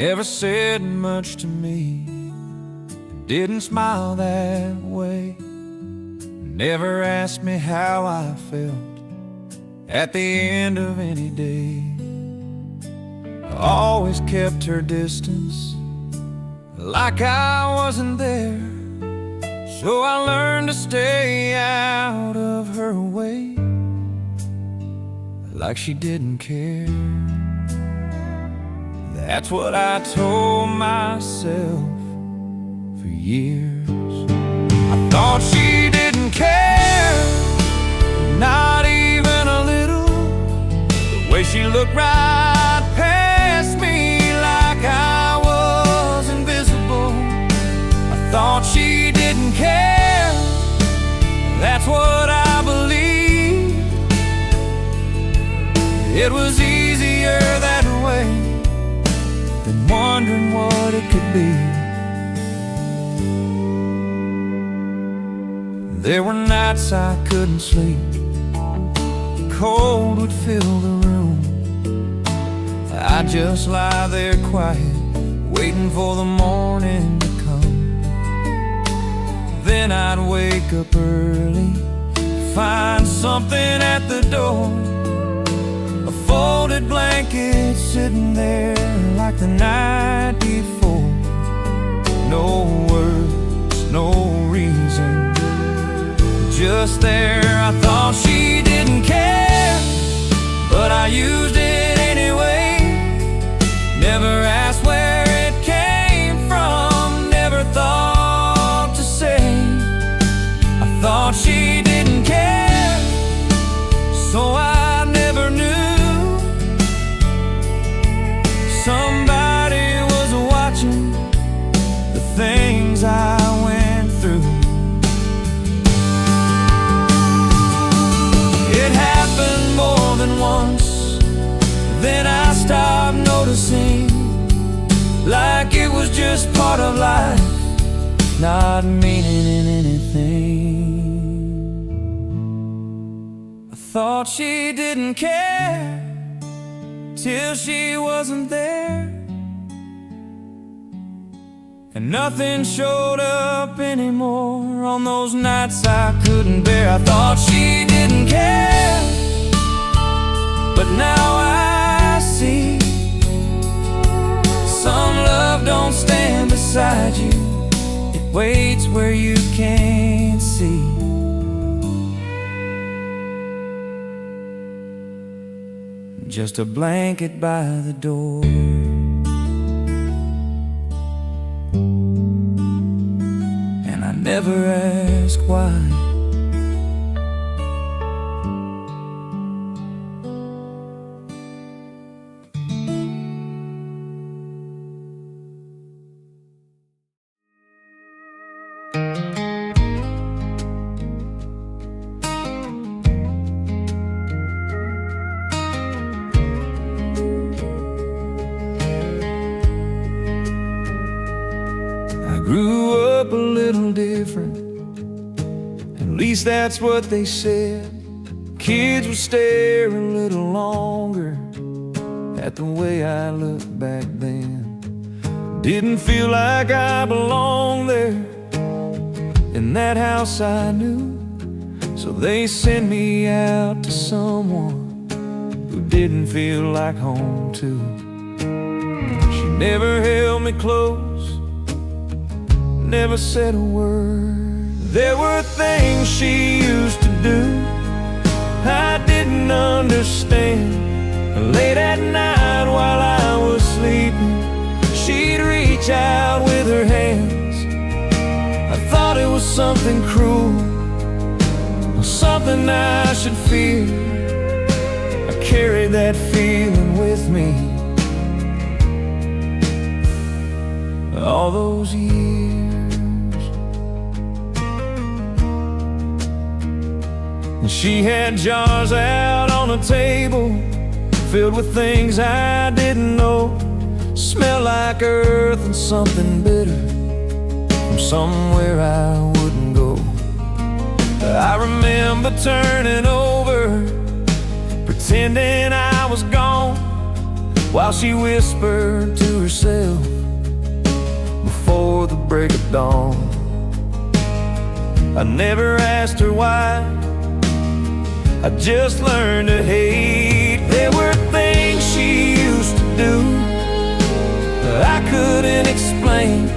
never said much to me, didn't smile that way, never asked me how I felt at the end of any day. I always kept her distance, like I wasn't there, so I learned to stay out of her way, like she didn't care. That's what I told myself for years. I thought she didn't care, not even a little. The way she looked right past me like I was invisible. I thought she didn't care, that's what I believed. It was easier that way than wondering what it could be. There were nights I couldn't sleep, cold would fill the room. I'd just lie there quiet, waiting for the morning to come. Then I'd wake up early, find something at the door, a folded blanket sitting there like the night before. No words, no reason, just there. I thought she didn't care, but I used it anyway. Never asked where it came from, never thought to say. I thought she didn't care, so I never knew somebody was watching the things I went through. It happened more than once, then I stopped noticing, like it was just part of life, not meaning anything. I thought she didn't care till she wasn't there, and nothing showed up anymore on those nights I couldn't bear. I thought she didn't care, but now I see some love don't stand beside you, it waits where you can't see. Just a blanket by the door, and I never asked why. Grew up a little different, at least that's what they said. Kids would stare a little longer at the way I looked back then. Didn't feel like I belonged there, in that house I knew. So they sent me out to someone who didn't feel like home too. She never held me close, never said a word. There were things she used to do I didn't understand. Late at night while I was sleeping, she'd reach out with her hands. I thought it was something cruel, something I should fear. I carried that feeling with me all those years. And she had jars out on the table filled with things I didn't know, smelled like earth and something bitter from somewhere I wouldn't go. I remember turning over, pretending I was gone, while she whispered to herself before the break of dawn. I never asked her why, I just learned to hate. There were things she used to do that I couldn't explain,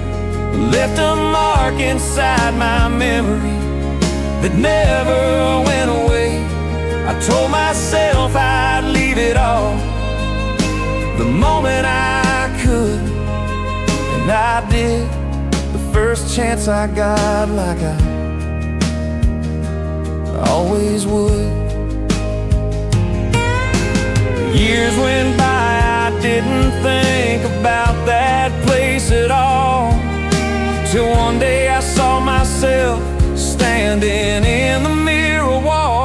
left a mark inside my memory that never went away. I told myself I'd leave it all the moment I could, and I did the first chance I got, like I always would. Years went by, I didn't think about that place at all, till one day I saw myself standing in the mirror wall.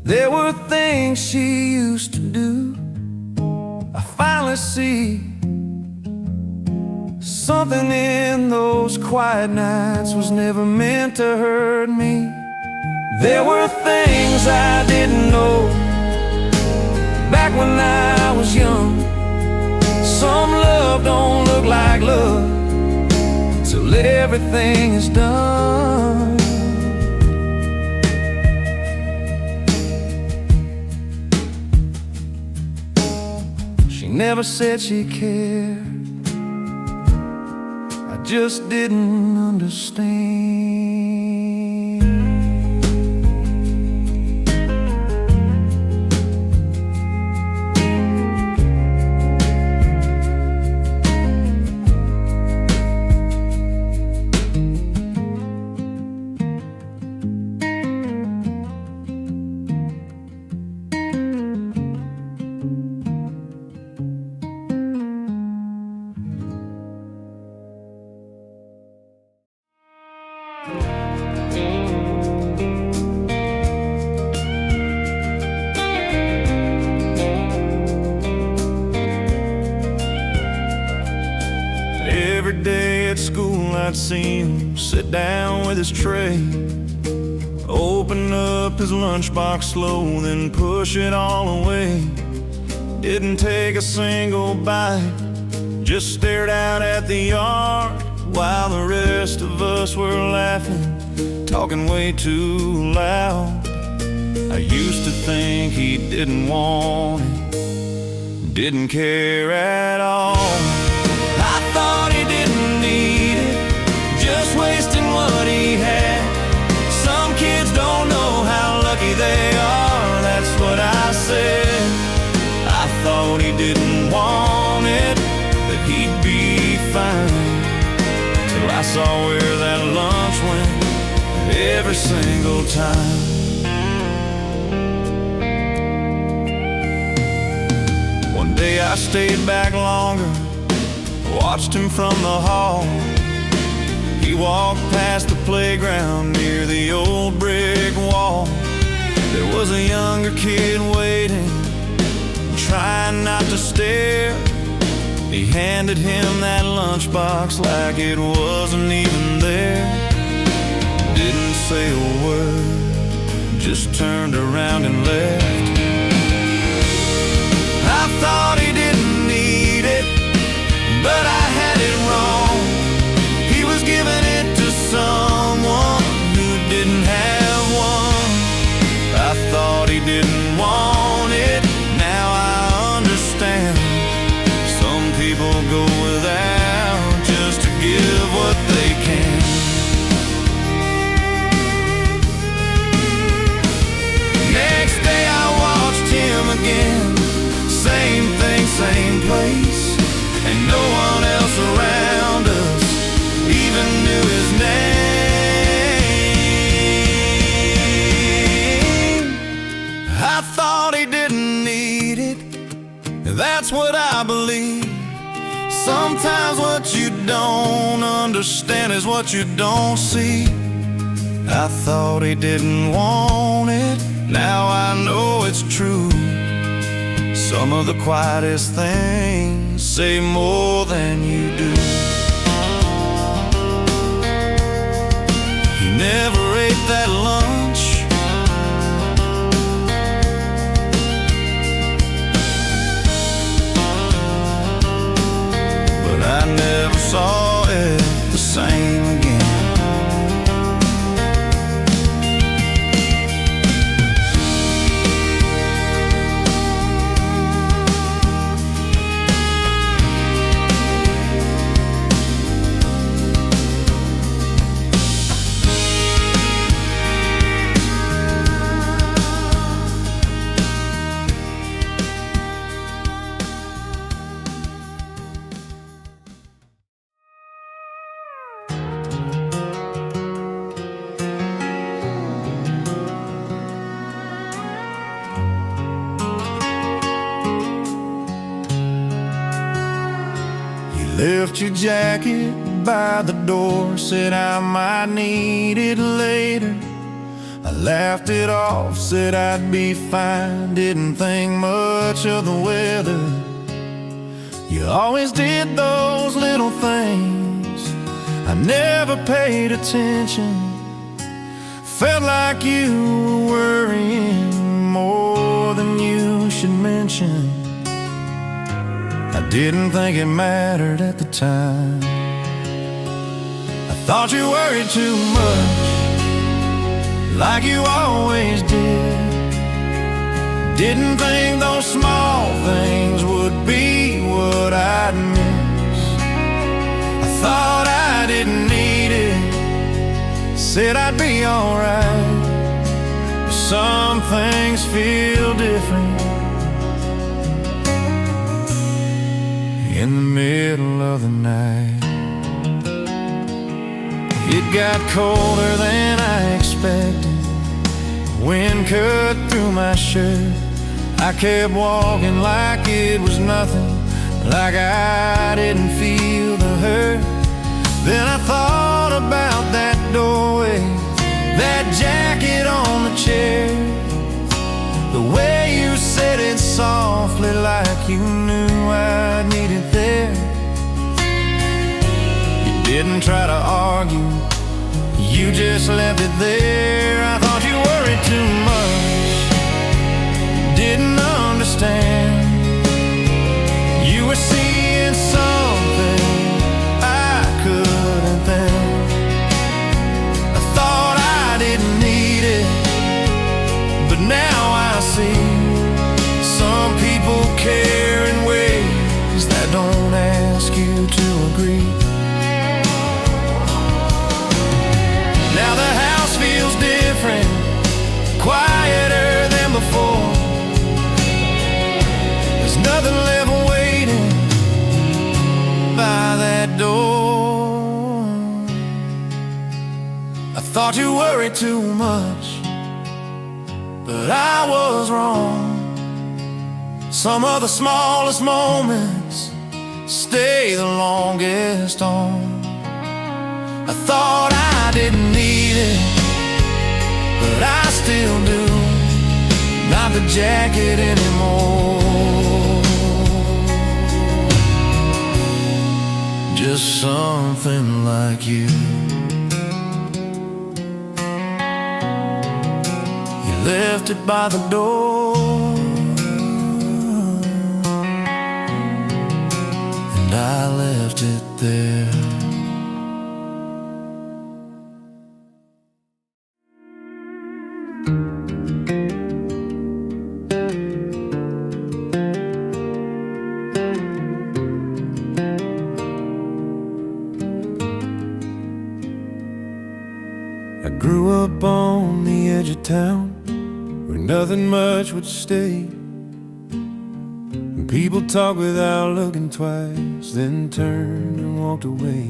There were things she used to do, I finally see. Something in those quiet nights was never meant to hurt me. There were things I didn't know back when I was young. Some love don't look like love till everything is done. She never said she cared, I just didn't understand. Every day at school I'd see him sit down with his tray, open up his lunchbox slow, then push it all away. Didn't take a single bite, just stared out at the yard while the rest of us were laughing, talking way too loud. I used to think he didn't want it, didn't care at all. I thought he didn't need it, just wasting what he had. Some kids don't know how lucky they are, that's what I said. I thought he didn't want it, that he'd be fine, till I saw where that lunch went every single time. One day I stayed back longer, watched him from the hall. He walked past the playground near the old brick wall. There was a younger kid waiting, trying not to stare. He handed him that lunchbox like it wasn't even there. Didn't say a word, just turned around and left. I thought he didn't need it, but I had it wrong. He was giving it to someone who didn't have one. I thought he didn't want it, now I understand. Some people go without just to give what they can. Next day I watched him again, same thing, same place, and no one else around us even knew his name. I thought he didn't need it, that's what I believe. Sometimes what you don't understand is what you don't see. I thought he didn't want it, now I know it's true. Some of the quietest things say more than you do. He never ate that lunch, Left your jacket by the door, said I might need it later. I laughed it off, said I'd be fine, didn't think much of the weather. You always did those little things, I never paid attention. Felt like you were worrying more than you should mention. I didn't think it mattered at the time. I thought you worried too much, like you always did. Didn't think those small things would be what I'd miss. I thought I didn't need it, said I'd be alright. But some things feel different in the middle of the night. It got colder than I expected. Wind cut through my shirt. I kept walking like it was nothing, like I didn't feel the hurt. Then I thought about that doorway, that jacket on the chair, the way you said it softly like you knew I'd need it there. You didn't try to argue, you just left it there. I thought you worried too much, didn't understand. You were seeing something I couldn't then. I thought I didn't need it, but now I see some people care in ways that don't ask you to agree. Now the house feels different, quieter than before. There's nothing left waiting by that door. I thought you worried too much, but I was wrong. Some of the smallest moments stay the longest on. I thought I didn't need it, but I still do. Not the jacket anymore, just something like you. You left it by the door, and I left it there. I grew up on the edge of town where nothing much would stay. And people talk without looking twice, then turned and walked away.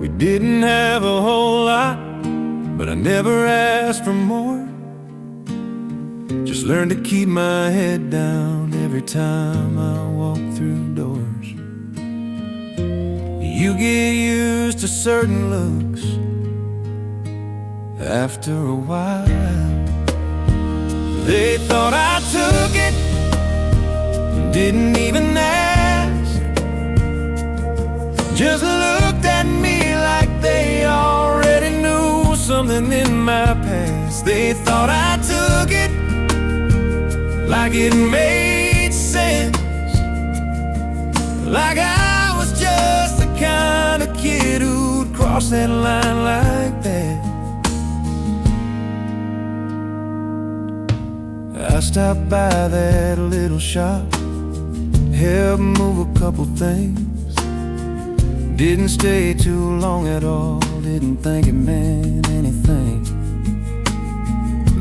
We didn't have a whole lot, but I never asked for more. Just learned to keep my head down every time I walked through doors. You get used to certain looks after a while. They thought I took it, didn't even ask. Just looked at me like they already knew something in my past. They thought I took it like it made sense, like I was just the kind of kid who'd cross that line like that. I stopped by that little shop, helped move a couple things. Didn't stay too long at all, didn't think it meant anything.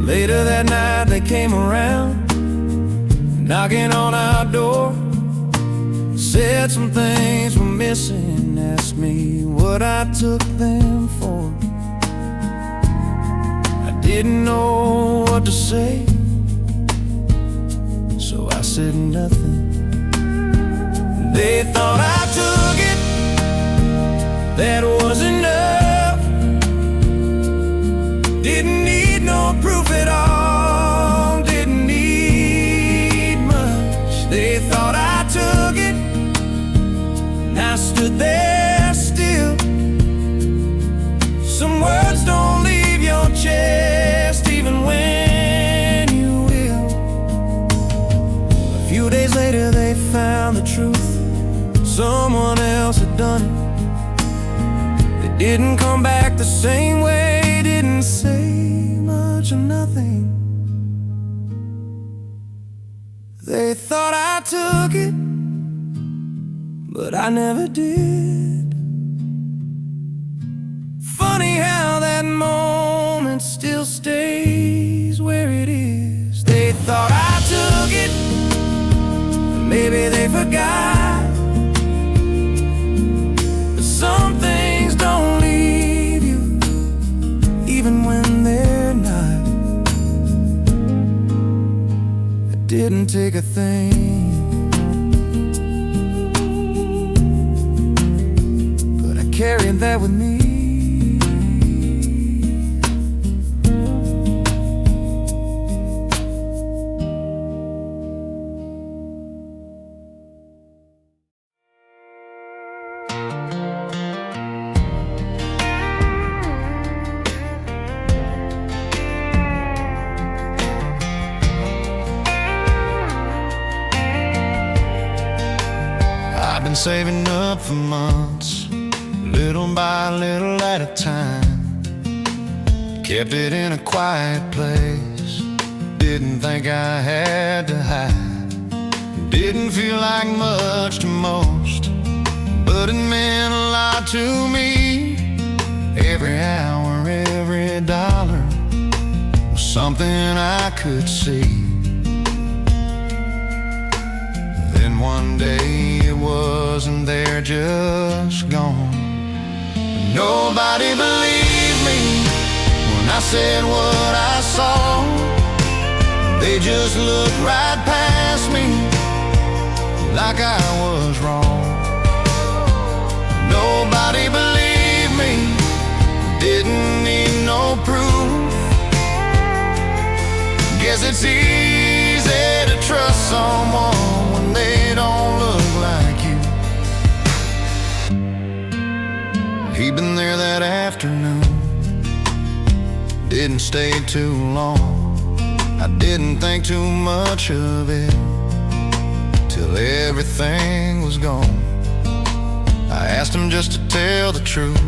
Later that night they came around, knocking on our door. Said some things were missing, asked me what I took them for. I didn't know what to say, so I said nothing. They thought thought I took it, and I stood there still. Some words don't leave your chest, even when you will. A few days later they found the truth. Someone else had done it. They didn't come back the same way, didn't say much or nothing. They thought I took it, but I never did. Funny how that moment still stays where it is. They thought I took it, but maybe they forgot. But some things don't leave you, even when they're not. It didn't take a thing, but I carried that with me. I've been saving up for months, little by little at a time. Kept it in a quiet place, didn't think I had to hide. Didn't feel like much to most, but it meant a lot to me. Every hour, every dollar was something I could see. Then one day it wasn't there, just gone. Nobody believed me when I said what I saw. They just looked right past me like I was wrong. Nobody believed me, didn't need no proof. Guess it's easy to trust someone when they don't look like you. He'd been there that afternoon, didn't stay too long. I didn't think too much of it till everything was gone. I asked him just to tell the truth,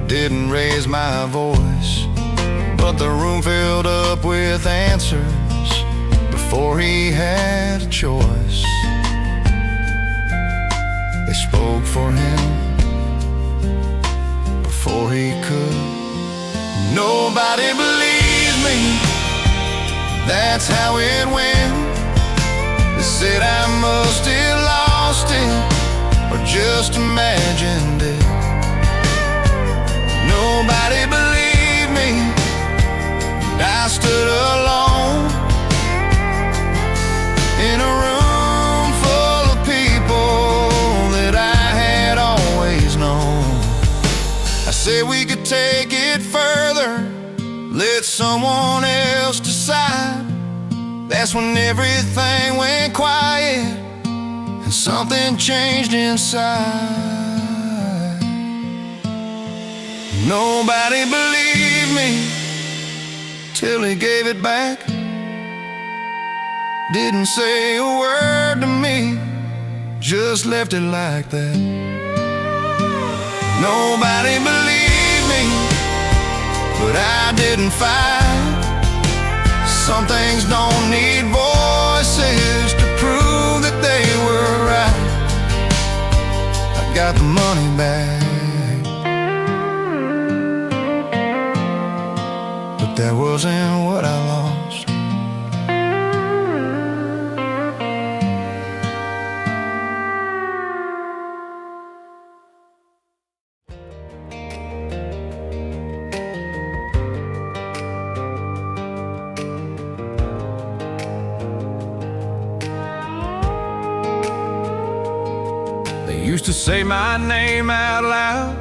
didn't raise my voice, but the room filled up with answers before he had a choice. They spoke for him before he could. Nobody believes me, that's how it went. They said I must have lost it, or just imagined it. Nobody believed me, I stood alone in a room full of people that I had always known. I said we could take it further, let someone else decide. That's when everything went quiet and something changed inside. Nobody believed me till he gave it back. Didn't say a word to me, just left it like that. Nobody believed me, but I didn't fight. Some things don't need voices to prove that they were right. I got the money back, but that wasn't what I lost. They used to say my name out loud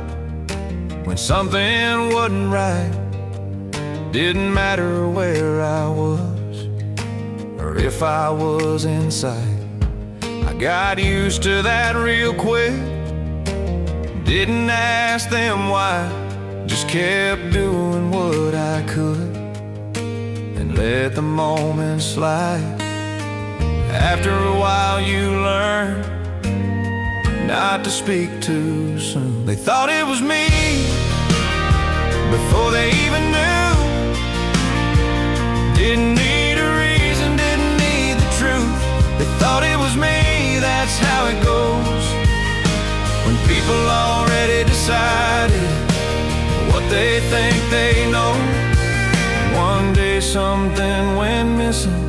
when something wasn't right. Didn't matter where I was or if I was in sight. got used to that real quick. Didn't ask them why, just kept doing what I could and let the moment slide. After a while you learn not to speak too soon. They thought it was me before they even knew. Didn't need a reason, didn't need the truth. They thought it was me, that's how it goes when people already decided what they think they know. One day something went missing,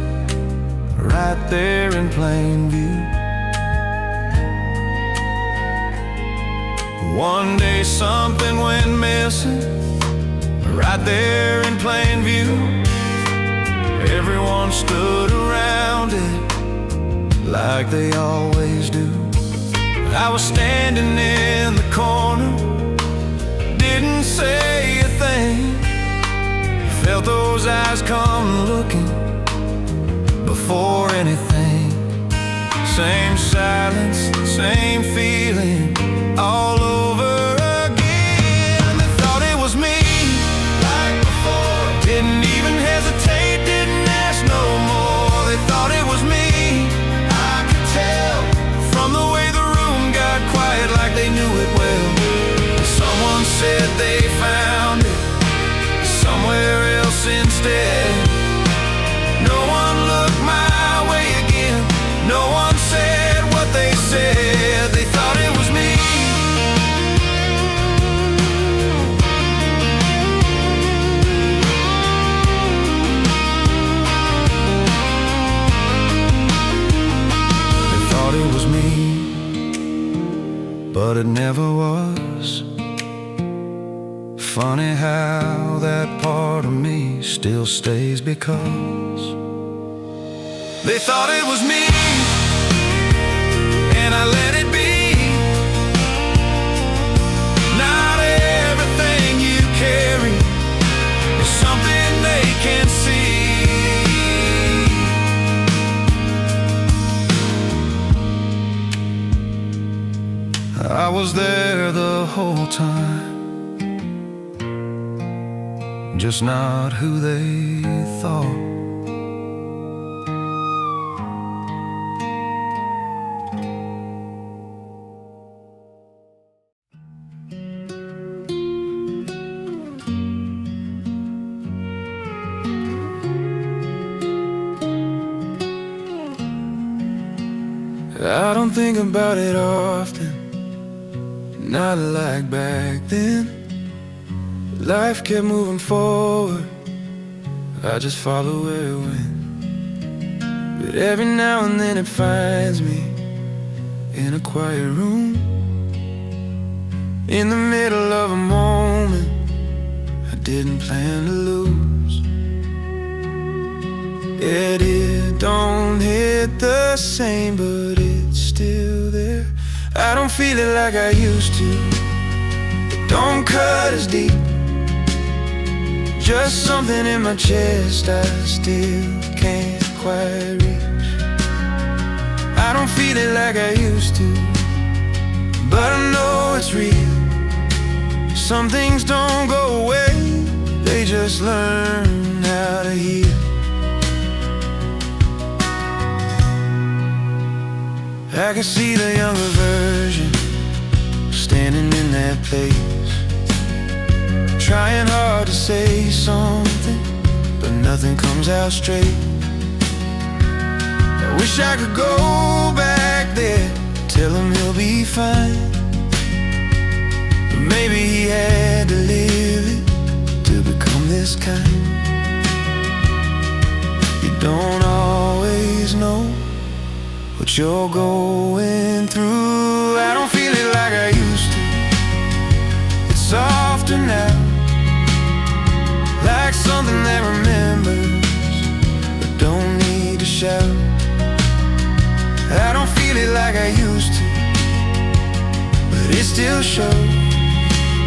right there in plain view. One day something went missing, right there in plain view. Everyone stood around it like they always do. I was standing in the corner, didn't say a thing. Felt those eyes come looking before anything. Same silence, same feeling, all over again. They thought it was me, like before. Didn't even hesitate, didn't ask no more. They thought it was me, I could tell from the way the room got quiet, like they knew it well. Someone said they found it somewhere else instead. No one looked my way again, no one said what they said. They thought it was me. They thought it was me, but it never was. Funny how that part of me still stays, because they thought it was me, and I let it be. Not everything you carry is something they can see. I was there the whole time, just not who they thought. I don't think about it often, not like back then. Life kept moving forward, I just follow where it went. But every now and then it finds me in a quiet room, in the middle of a moment I didn't plan to lose. It don't hit the same, but it's still there. I don't feel it like I used to, it don't cut as deep. Just something in my chest I still can't quite reach. I don't feel it like I used to, but I know it's real. Some things don't go away, they just learn how to heal. I can see the younger version standing in that place, trying hard to say something, but nothing comes out straight. I wish I could go back there, tell him he'll be fine, but maybe he had to live it to become this kind. You don't always know what you're going through. I don't feel it like I used to, it's softer now, like something that remembers but don't need to shout. I don't feel it like I used to, but it still shows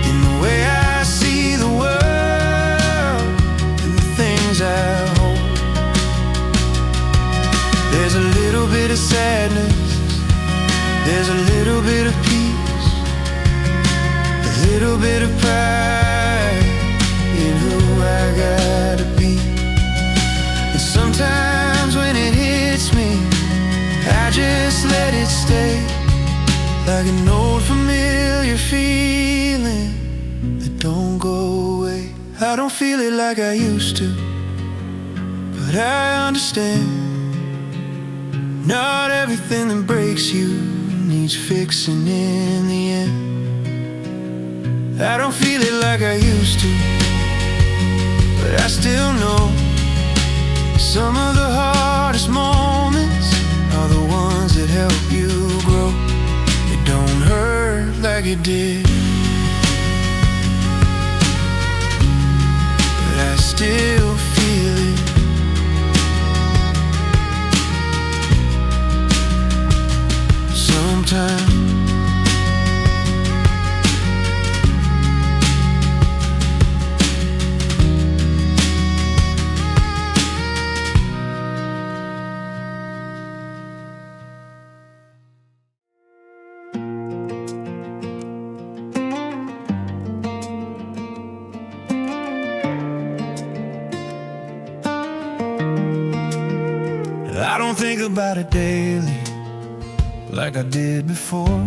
in the way I see the world and the things I hold. There's a little bit of sadness There's a little bit of peace, a little bit of pride in who I gotta be. And sometimes when it hits me, I just let it stay, like an old familiar feeling that don't go away. I don't feel it like I used to, but I understand. Not everything that breaks you needs fixing in the end. I don't feel it like I used to, but I still know some of the hardest moments are the ones that help you grow. It don't hurt like it did, but I still feel it. Sometimes I don't think about it daily like I did before.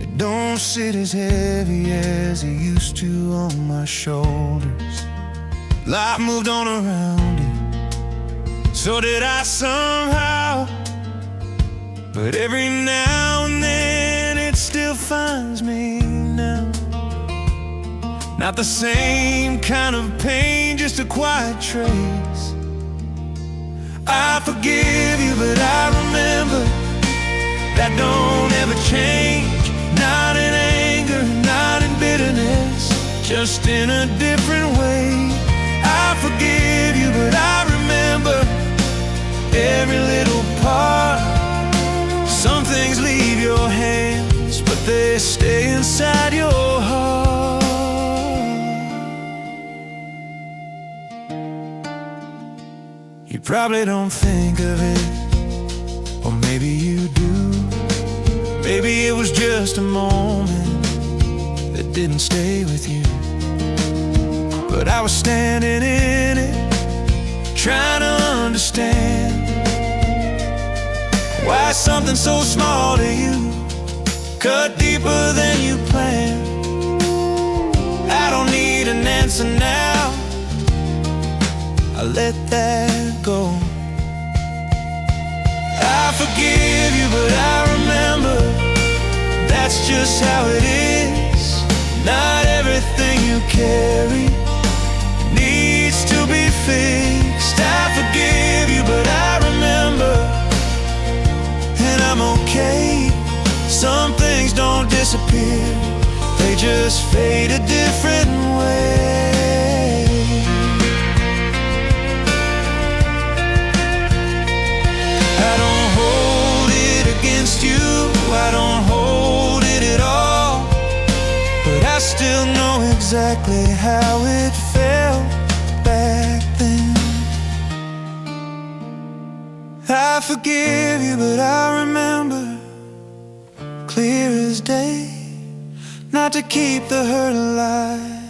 It don't sit as heavy as it used to on my shoulders. Life moved on around it, so did I somehow. But every now and then it still finds me now. Not the same kind of pain, just a quiet trace. I forgive you, but I remember that don't ever change. Not in anger, not in bitterness, just in a different way. I forgive you, but I remember every little part. Some things leave your hands, but they stay inside your heart. You probably don't think of it, or maybe you do. Maybe it was just a moment that didn't stay with you, but I was standing in it, trying to understand why something so small to you cut deeper than you planned. I don't need an answer now, I let that go. I forgive you, but I remember that's just how it is. Not everything you carry needs to be fixed. I forgive you, but I remember, and I'm okay. Some things don't disappear, they just fade a different way. I don't hold it against you, I don't hold it at all, but I still know exactly how it felt back then. I forgive you, but I remember clear as day, not to keep the hurt alive,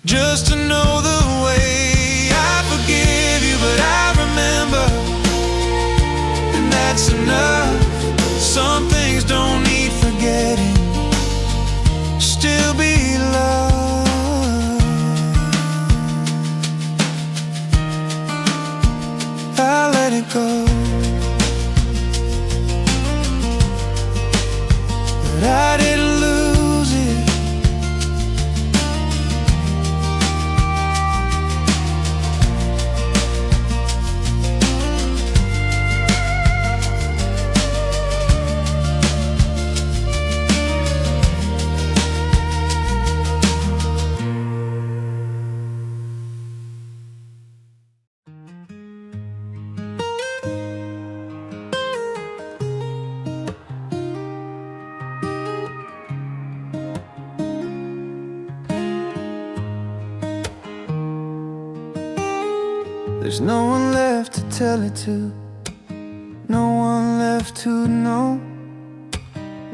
just to know the way. I forgive you, but I remember, and that's enough. Some things don't need forgetting, still be loved. I let it go, but I didn't lose it. There's no one left to tell it to, no one left to know.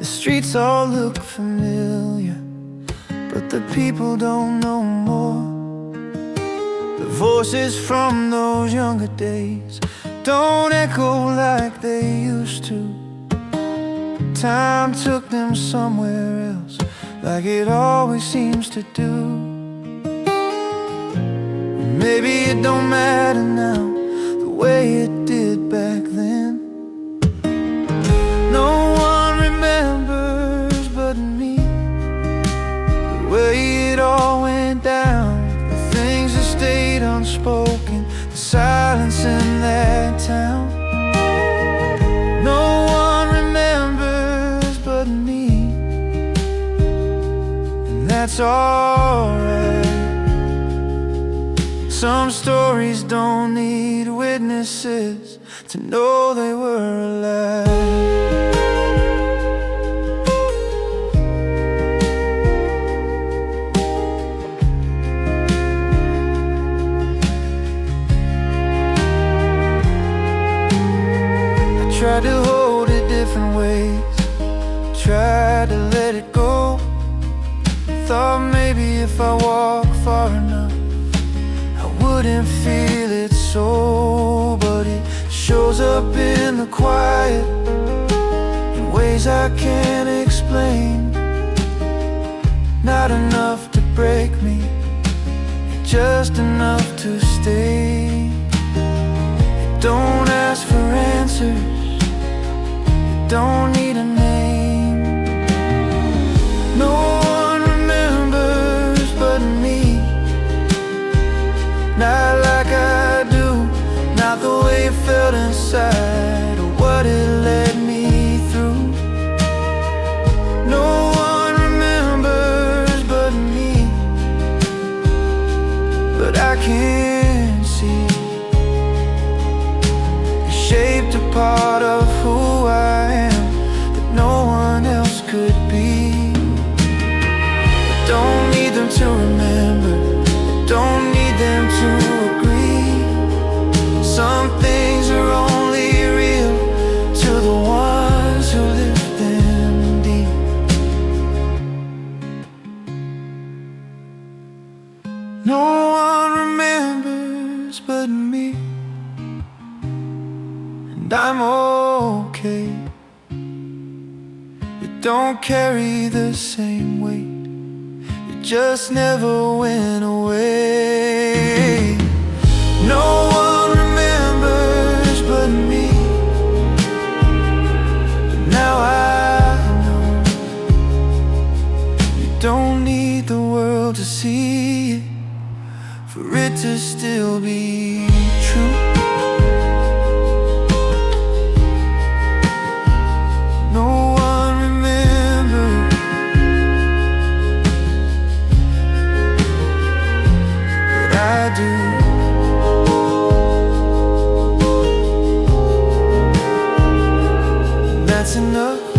The streets all look familiar, but the people don't know more. The voices from those younger days don't echo like they used to. Time took them somewhere else, like it always seems to do. Maybe it don't matter now the way it did back then. No one remembers but me, the way it all went down, the things that stayed unspoken, the silence in that town. No one remembers but me, and that's alright. Some stories don't need witnesses to know they were alive. I tried to hold it different ways, tried to let it go. Thought maybe if I walk far enough wouldn't feel it so, but it shows up in the quiet in ways I can't explain. Not enough to break me, just enough to stay. It don't ask for answers, it don't need a name. No one remembers but me, not like I do, not the way it felt inside or what it led me through. No one remembers but me, but I can see it shaped a part of who I am that no one else could be. I don't need them to remember, I don't need them to agree. Some things are only real to the ones who live them deep. No one remembers but me, and I'm okay. It don't carry the same weight, it just never went away. No one remembers but me, but now I know you don't need the world to see it for it to still be true. No one remembers, but I do. That's enough.